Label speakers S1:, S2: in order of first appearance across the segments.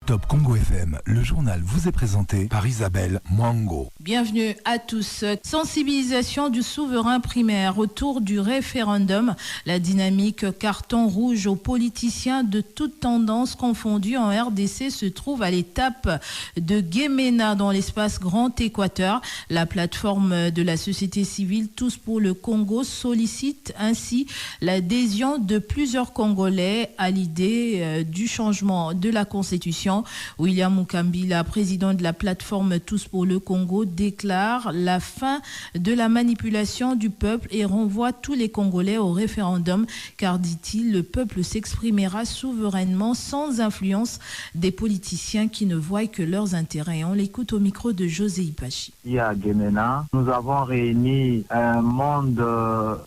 S1: Top Congo FM, le journal vous est présenté par Isabelle Mwango.
S2: Bienvenue à tous. Sensibilisation du souverain primaire autour du référendum. La dynamique carton rouge aux politiciens de toutes tendances confondues en RDC se trouve à l'étape de Guémena dans l'espace Grand Équateur. La plateforme de la société civile Tous pour le Congo sollicite ainsi l'adhésion de plusieurs Congolais à l'idée du changement de la Constitution. William Mukambila, président de la plateforme Tous pour le Congo, déclare la fin de la manipulation du peuple et renvoie tous les Congolais au référendum, car, dit-il, le peuple s'exprimera souverainement sans influence des politiciens qui ne voient que leurs intérêts. On l'écoute au micro de José Ipachi.
S3: À Guémena, nous avons réuni un monde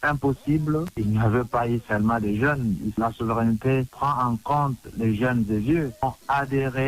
S3: impossible. Il n'y avait pas eu seulement des jeunes. La souveraineté prend en compte les jeunes et vieux. On adhéré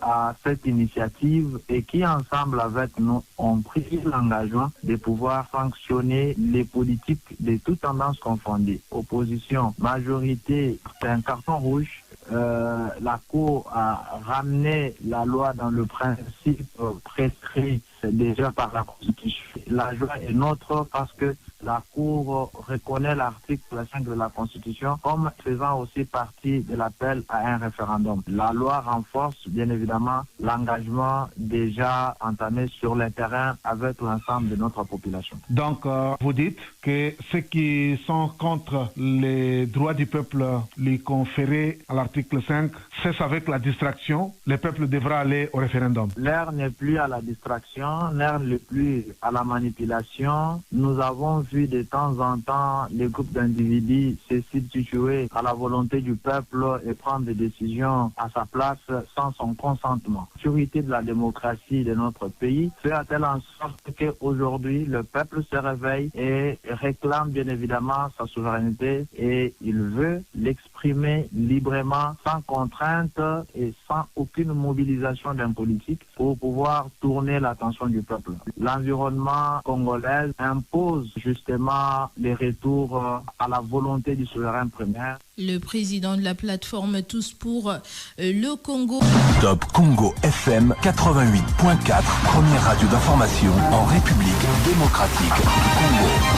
S3: à cette initiative et qui, ensemble avec nous, ont pris l'engagement de pouvoir sanctionner les politiques de toutes tendances confondues. Opposition, majorité, c'est un carton rouge. La Cour a ramené la loi dans le principe prescrit déjà par la Constitution. La joie est nôtre parce que la Cour reconnaît l'article 5 de la Constitution comme faisant aussi partie de l'appel à un référendum. La loi renforce bien évidemment l'engagement déjà entamé sur le terrain avec l'ensemble de notre population.
S4: Donc, vous dites que ceux qui sont contre les droits du peuple les conférés à l'article 5 cessent avec la distraction. Le peuple devra aller au référendum.
S3: L'heure n'est plus à la distraction, l'heure n'est plus à la manipulation. Nous avons vu de temps en temps les groupes d'individus se substituer à la volonté du peuple et prendre des décisions à sa place sans son consentement. La sécurité de la démocratie de notre pays fait-elle en sorte qu'aujourd'hui le peuple se réveille et réclame bien évidemment sa souveraineté et il veut l'exprimer librement, sans contrainte et sans aucune mobilisation d'un politique pour pouvoir tourner l'attention du peuple. L'environnement congolais impose justement les retours à la volonté du souverain primaire.
S2: Le président de la plateforme Tous pour le Congo.
S1: Top Congo FM 88.4, première radio d'information en République démocratique du Congo.